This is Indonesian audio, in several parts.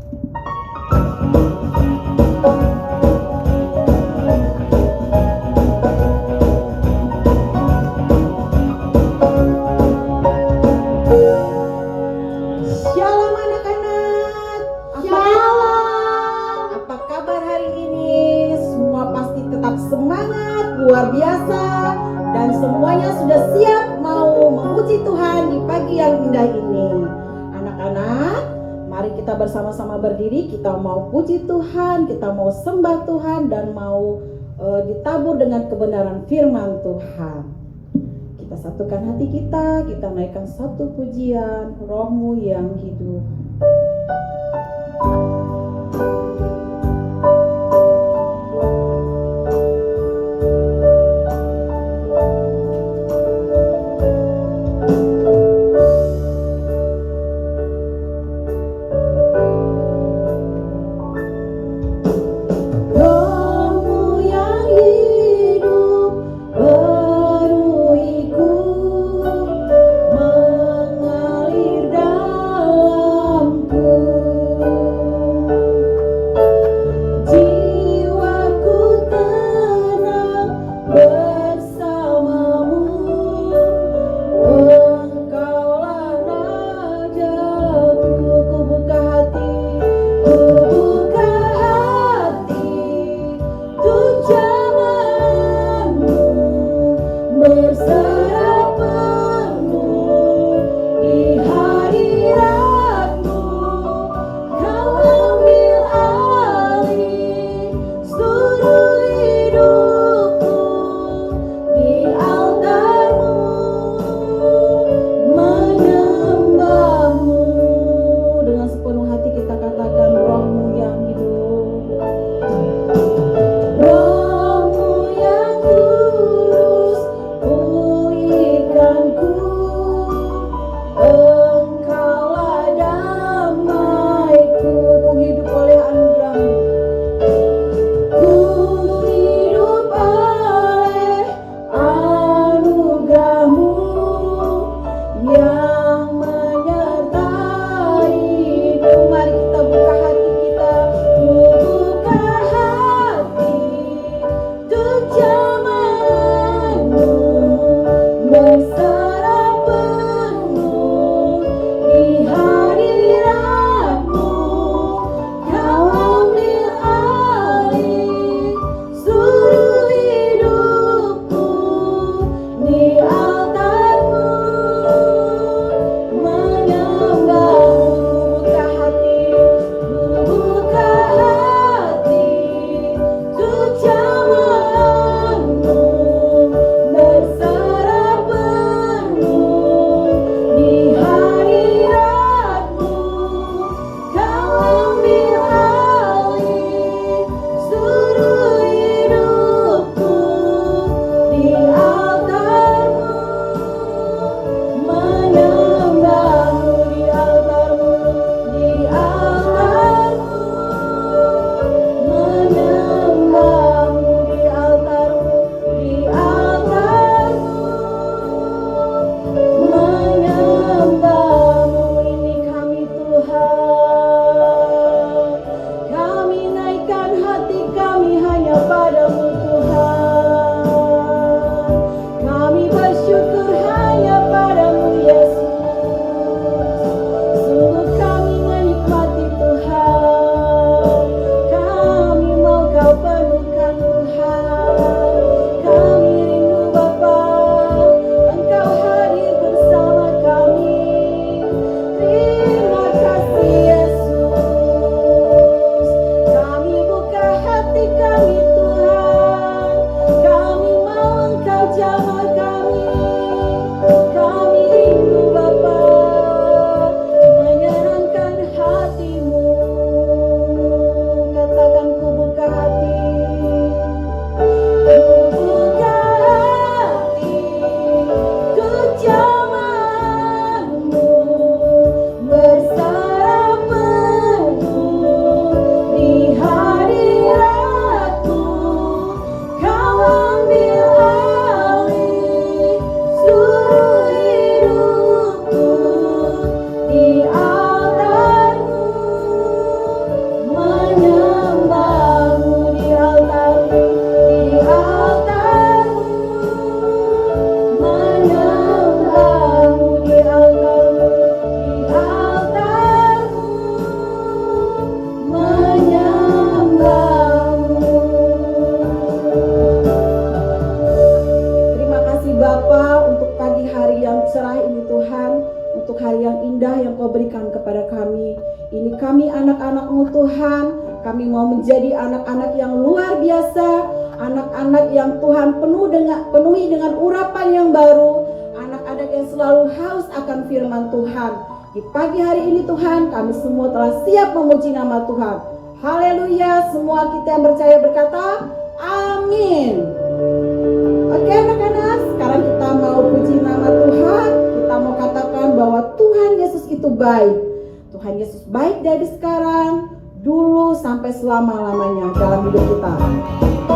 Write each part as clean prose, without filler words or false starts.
Shalom anak-anak. Shalom. Apa kabar hari ini? Semua pasti tetap semangat, luar biasa, dan semuanya sudah siap mau memuji Tuhan di pagi yang indah ini. Anak-anak, mari kita bersama-sama berdiri. Kita mau puji Tuhan, kita mau sembah Tuhan, dan mau ditabur dengan kebenaran firman Tuhan. Kita satukan hati kita naikkan satu pujian, Rohmu yang hidup. Rohmu yang hidup beruiku, mengalir dalam kepada kami. Ini kami anak-anak-Mu Tuhan. Kami mau menjadi anak-anak yang luar biasa, anak-anak yang Tuhan penuhi dengan urapan yang baru, anak-anak yang selalu haus akan firman Tuhan. Di pagi hari ini Tuhan, kami semua telah siap memuji nama Tuhan. Haleluya, semua kita yang percaya berkata, amin. Oke anak-anak, sekarang kita mau puji nama Tuhan. Kita mau katakan bahwa Tuhan Yesus itu baik. Tuhan Yesus baik dari sekarang, dulu sampai selama-lamanya dalam hidup kita.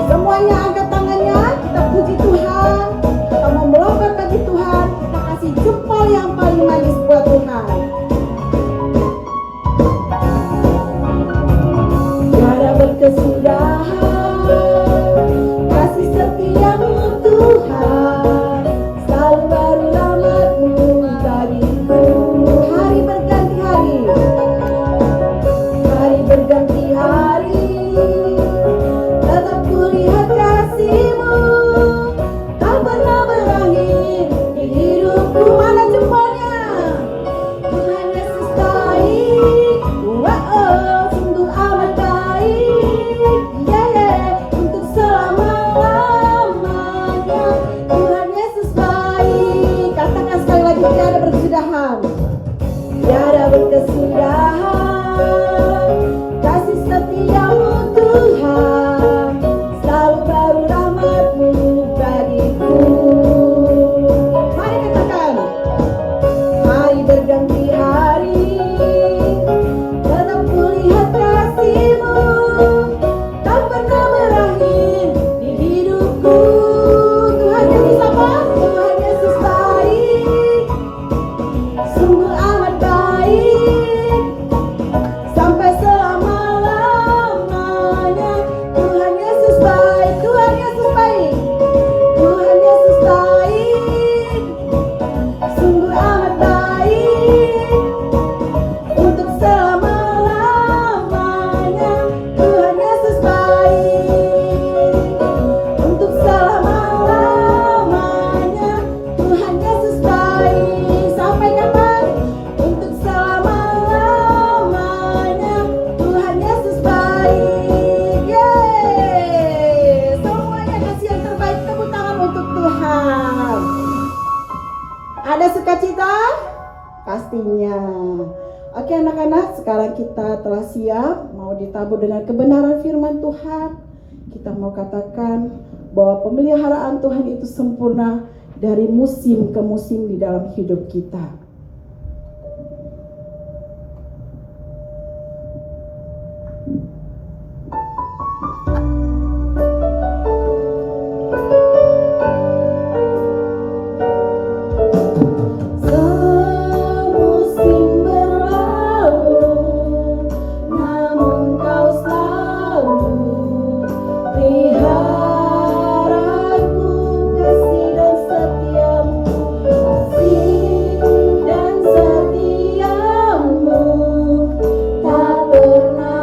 Semuanya angkat tangannya, kita puji Tuhan. Kita mau melompat bagi Tuhan. Kita kasih jempol yang paling manis buat Tuhan. Tiada berkesudahan kasih setiamu Tuhan, selalu baru rahmat-Mu bagiku. Hari berganti hari, hari berganti hari, tetap kulihat kasih-Mu, tak pernah berakhir di hidupku. Mana jempolnya? Tuhan Yesus baik, wow, sungguh amat baik, untuk selama-lamanya. Tuhan Yesus baik. Katakan sekali lagi, tiada berkesudahan, tiada berkesudahan kasih setiamu Tuhan, selalu baru rahmat-Mu bagiku. Mari katakan, hari berganti hari, tetap kulihat kasih-Mu, tak pernah berakhir di hidupku. Tuhan Yesus apa? Tuhan Yesus baik, sungguh amat baik, sampai selama-lamanya. Tuhan Yesus baik, Tuhan Yesus baik, Tuhan Yesus baik, sungguh amat baik, untuk selama-lamanya. Tuhan Yesus baik, untuk selama-lamanya. Tuhan Yesus baik. Sampai kapan? Untuk selama-lamanya. Tuhan Yesus baik. Yeay. Semuanya kasih yang terbaik. Tepuk tangan untuk Tuhan. Ada sukacita? Pastinya. Oke anak-anak, sekarang kita telah siap mau ditabur dengan kebenaran firman Tuhan. Kita mau katakan bahwa pemeliharaan Tuhan itu sempurna dari musim ke musim di dalam hidup kita. Semusim berlalu, namun Kau selalu peliharaku. Kasih dan setiamu, kasih dan setiamu, tak pernah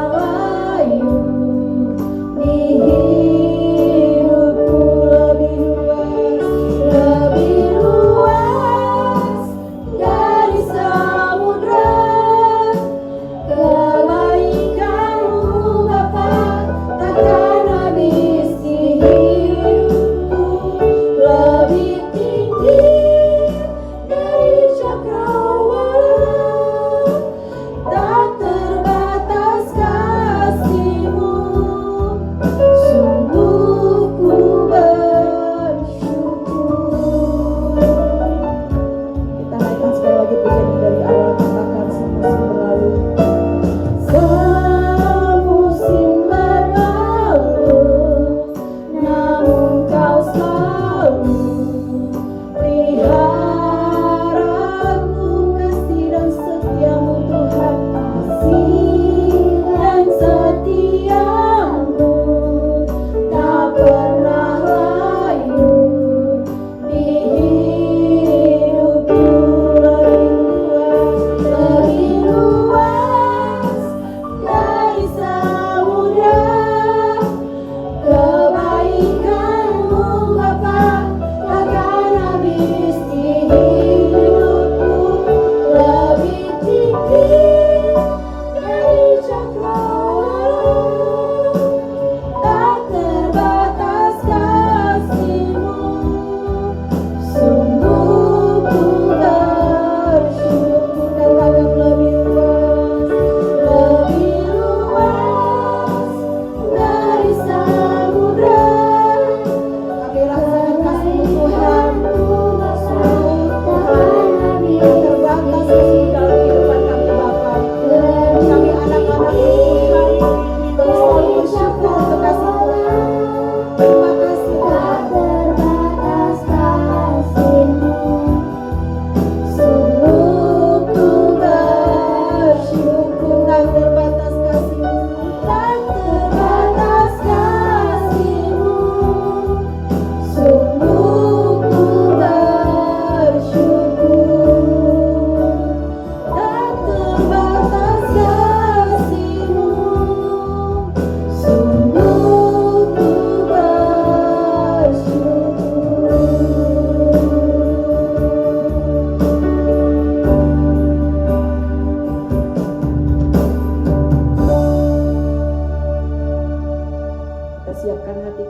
siapkan hati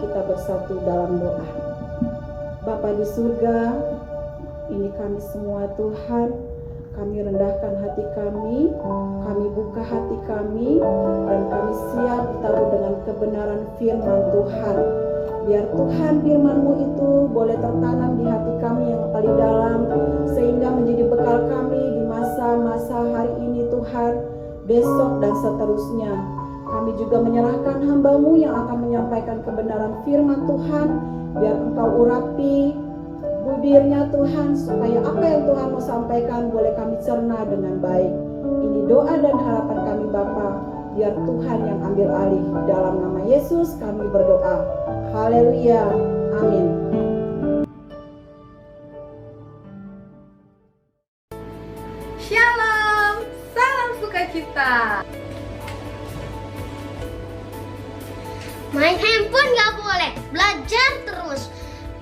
kita bersatu dalam doa. Bapa di surga, ini kami semua Tuhan, kami rendahkan hati kami buka hati kami, dan kami siap ditaruh dengan kebenaran firman Tuhan. Biar Tuhan firman-Mu itu boleh tertanam di hati kami yang paling dalam, sehingga menjadi bekal kami di masa-masa hari ini Tuhan, besok dan seterusnya. Kami juga menyerahkan hamba-Mu yang akan menyampaikan kebenaran firman Tuhan, biar Engkau urapi bibirnya Tuhan, supaya apa yang Tuhan mau sampaikan boleh kami cerna dengan baik. Ini doa dan harapan kami Bapa, biar Tuhan yang ambil alih. Dalam nama Yesus kami berdoa. Haleluya. Amin. Shalom, salam sukacita. Main handphone gak boleh, belajar terus.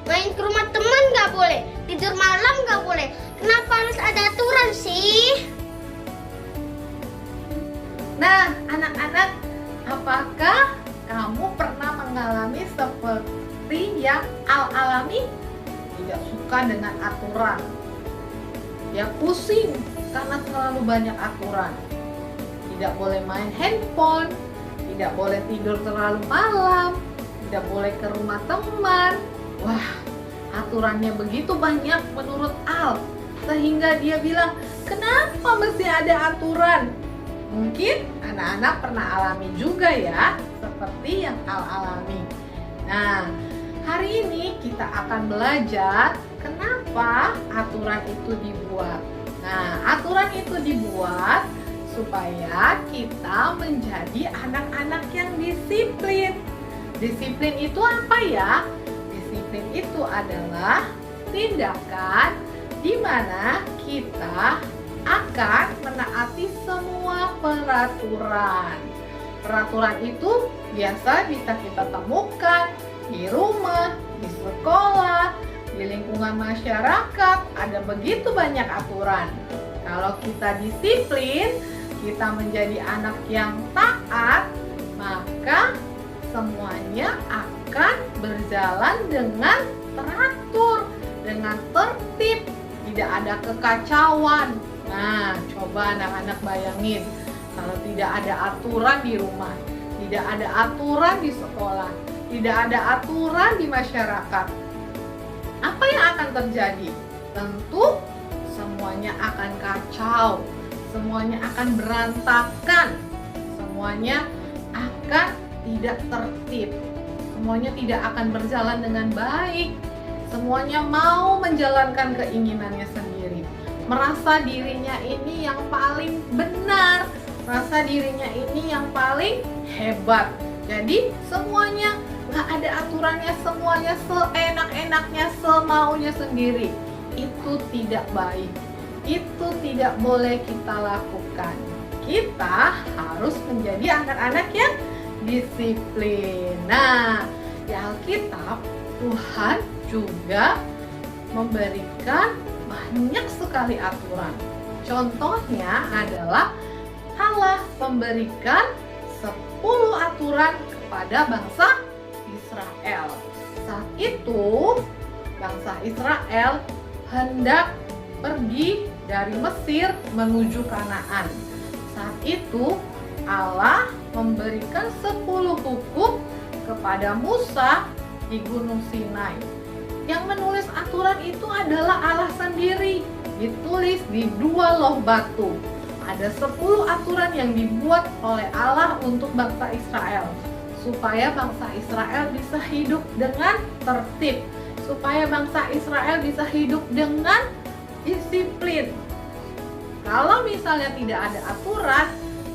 Main ke rumah teman gak boleh, tidur malam gak boleh. Kenapa harus ada aturan sih? Nah, anak-anak, apakah kamu pernah mengalami seperti yang Al alami? Tidak suka dengan aturan. Ya pusing karena terlalu banyak aturan. Tidak boleh main handphone, tidak boleh tidur terlalu malam, tidak boleh ke rumah teman. Wah, aturannya begitu banyak menurut Al, sehingga dia bilang, kenapa mesti ada aturan? Mungkin anak-anak pernah alami juga ya, seperti yang Al alami. Nah, hari ini kita akan belajar kenapa aturan itu dibuat. Nah, aturan itu dibuat supaya kita menjadi anak-anak yang disiplin. Disiplin itu apa ya? Disiplin itu adalah tindakan di mana kita akan menaati semua peraturan. Peraturan itu biasa bisa kita temukan di rumah, di sekolah, di lingkungan masyarakat. Ada begitu banyak aturan. Kalau kita disiplin, kita menjadi anak yang taat, maka semuanya akan berjalan dengan teratur, dengan tertib, tidak ada kekacauan. Nah, coba anak-anak bayangin, kalau tidak ada aturan di rumah, tidak ada aturan di sekolah, tidak ada aturan di masyarakat, apa yang akan terjadi? Tentu semuanya akan kacau, semuanya akan berantakan, semuanya akan tidak tertib, semuanya tidak akan berjalan dengan baik, semuanya mau menjalankan keinginannya sendiri, merasa dirinya ini yang paling benar, merasa dirinya ini yang paling hebat. Jadi semuanya nggak ada aturannya, semuanya seenak-enaknya, semaunya sendiri. Itu tidak baik, itu tidak boleh kita lakukan. Kita harus menjadi anak-anak yang disiplin. Nah, di Alkitab Tuhan juga memberikan banyak sekali aturan. Contohnya adalah Allah memberikan 10 aturan kepada bangsa Israel. Saat itu bangsa Israel hendak pergi dari Mesir menuju Kanaan. Saat itu Allah memberikan 10 hukum kepada Musa di Gunung Sinai. Yang menulis aturan itu adalah Allah sendiri, ditulis di 2 loh batu. Ada 10 aturan yang dibuat oleh Allah untuk bangsa Israel, supaya bangsa Israel bisa hidup dengan tertib, supaya bangsa Israel bisa hidup dengan disiplin. Kalau misalnya tidak ada aturan,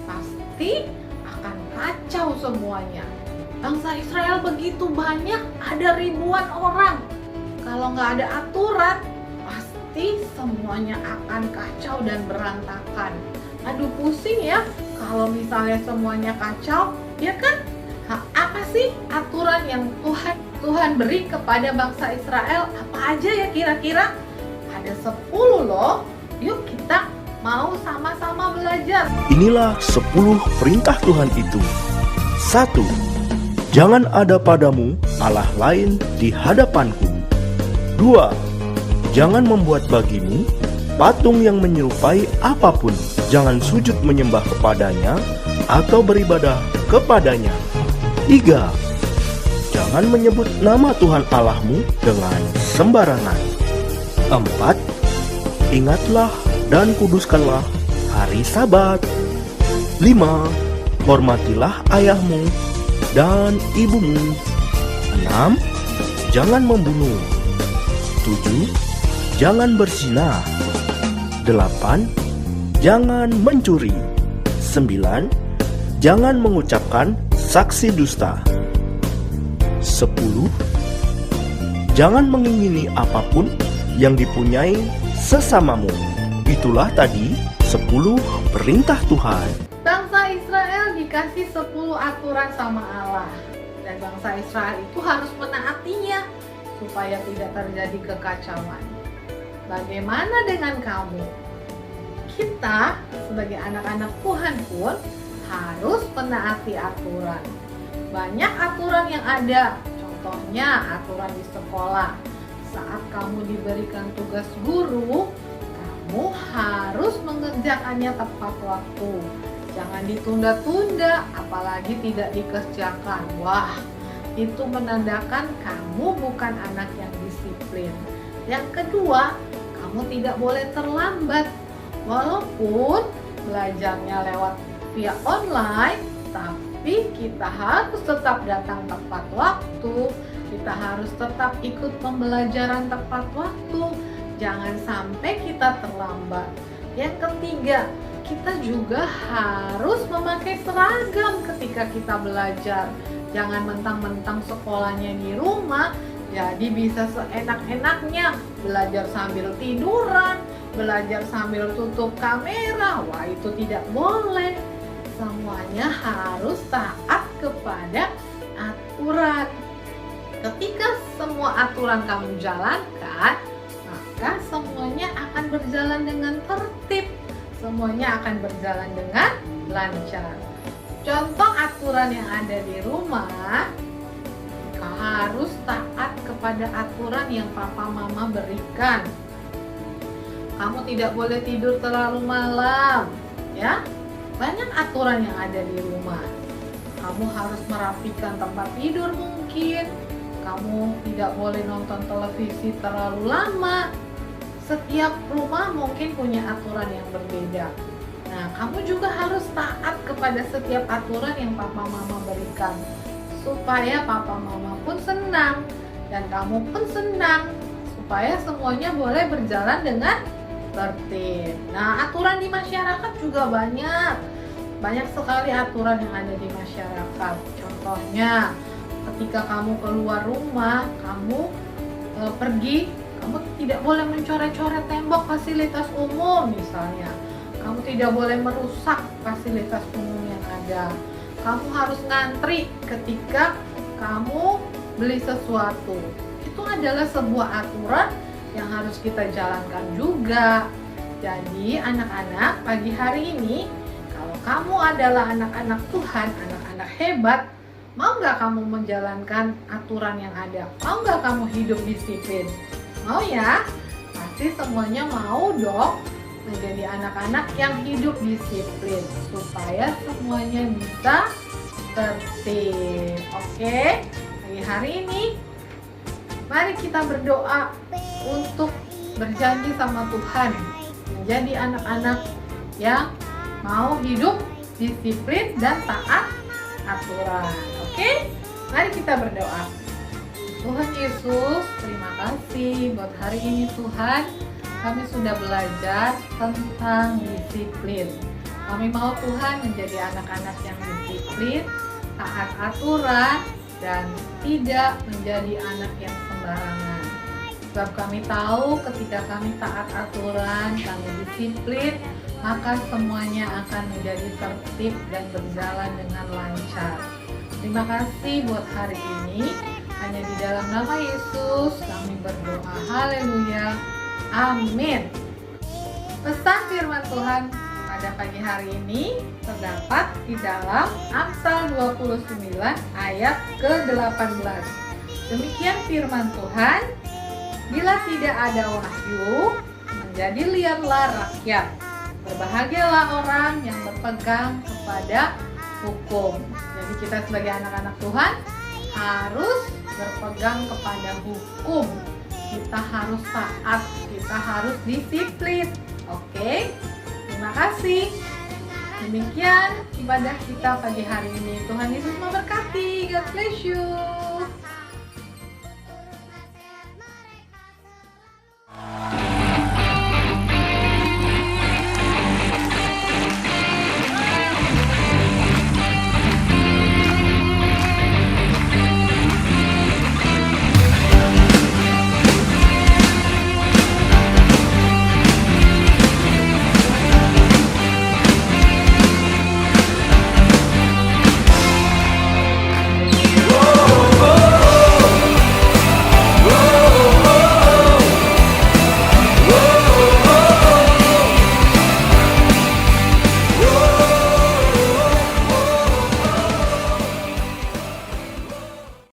pasti akan kacau semuanya. Bangsa Israel begitu banyak, ada ribuan orang. Kalau nggak ada aturan, pasti semuanya akan kacau dan berantakan. Aduh, pusing ya kalau misalnya semuanya kacau, ya kan? Apa sih aturan yang Tuhan beri kepada bangsa Israel? Apa aja ya kira-kira? Ada 10 loh. Yuk kita mau sama-sama belajar. Inilah 10 perintah Tuhan itu. 1. Jangan ada padamu Allah lain di hadapanku. 2. Jangan membuat bagimu patung yang menyerupai apapun. Jangan sujud menyembah kepadanya atau beribadah kepadanya. 3. Jangan menyebut nama Tuhan Allahmu dengan sembarangan. 4. Ingatlah dan kuduskanlah hari Sabat. 5. Hormatilah ayahmu dan ibumu. 6. Jangan membunuh. 7. Jangan berzina. 8. Jangan mencuri. 9. Jangan mengucapkan saksi dusta. 10. Jangan mengingini apapun yang dipunyai sesamamu. Itulah tadi 10 perintah Tuhan. Bangsa Israel dikasih 10 aturan sama Allah. Dan bangsa Israel itu harus menaatinya supaya tidak terjadi kekacauan. Bagaimana dengan kamu? Kita sebagai anak-anak Tuhan pun harus menaati aturan. Banyak aturan yang ada. Contohnya aturan di sekolah. Saat kamu diberikan tugas guru, kamu harus mengerjakannya tepat waktu. Jangan ditunda-tunda, apalagi tidak dikerjakan. Wah, itu menandakan kamu bukan anak yang disiplin. Yang kedua, kamu tidak boleh terlambat. Walaupun belajarnya lewat via online, tapi kita harus tetap datang tepat waktu. Kita harus tetap ikut pembelajaran tepat waktu. Jangan sampai kita terlambat. Yang ketiga, kita juga harus memakai seragam ketika kita belajar. Jangan mentang-mentang sekolahnya di rumah, jadi bisa seenak-enaknya belajar sambil tiduran, belajar sambil tutup kamera. Wah, itu tidak boleh. Semuanya harus taat kepada aturan. Ketika semua aturan kamu jalankan, maka semuanya akan berjalan dengan tertib. Semuanya akan berjalan dengan lancar. Contoh aturan yang ada di rumah, kau harus taat kepada aturan yang papa mama berikan. Kamu tidak boleh tidur terlalu malam, ya. Banyak aturan yang ada di rumah. Kamu harus merapikan tempat tidur mungkin. Kamu tidak boleh nonton televisi terlalu lama. Setiap rumah mungkin punya aturan yang berbeda. Nah, kamu juga harus taat kepada setiap aturan yang papa mama berikan, supaya papa mama pun senang dan kamu pun senang, supaya semuanya boleh berjalan dengan tertib. Nah, aturan di masyarakat juga banyak sekali aturan yang ada di masyarakat. Contohnya, ketika kamu keluar rumah, kamu pergi, kamu tidak boleh mencoret-coret tembok fasilitas umum misalnya. Kamu tidak boleh merusak fasilitas umum yang ada. Kamu harus ngantri ketika kamu beli sesuatu. Itu adalah sebuah aturan yang harus kita jalankan juga. Jadi anak-anak, pagi hari ini, kalau kamu adalah anak-anak Tuhan, anak-anak hebat, mau nggak kamu menjalankan aturan yang ada? Mau nggak kamu hidup disiplin? Mau ya? Pasti semuanya mau dong menjadi anak-anak yang hidup disiplin, supaya semuanya bisa tertib. Oke? Pagi hari ini, mari kita berdoa untuk berjanji sama Tuhan menjadi anak-anak yang mau hidup disiplin dan taat aturan. Oke? Mari kita berdoa. Tuhan Yesus, terima kasih buat hari ini Tuhan. Kami sudah belajar tentang disiplin. Kami mau Tuhan menjadi anak-anak yang disiplin, taat aturan, dan tidak menjadi anak yang sembarangan. Sebab kami tahu ketika kami taat aturan, kami disiplin, maka semuanya akan menjadi tertib dan berjalan dengan lancar. Terima kasih buat hari ini. Hanya di dalam nama Yesus kami berdoa. Haleluya. Amin. Pesan firman Tuhan pada pagi hari ini terdapat di dalam Amsal 29 ayat ke-18. Demikian firman Tuhan, bila tidak ada wahyu, menjadi liarlah rakyat. Berbahagialah orang yang berpegang kepada hukum. Jadi kita sebagai anak-anak Tuhan harus berpegang kepada hukum. Kita harus taat, kita harus disiplin. Oke, terima kasih. Demikian ibadah kita pagi hari ini. Tuhan Yesus memberkati. God bless you.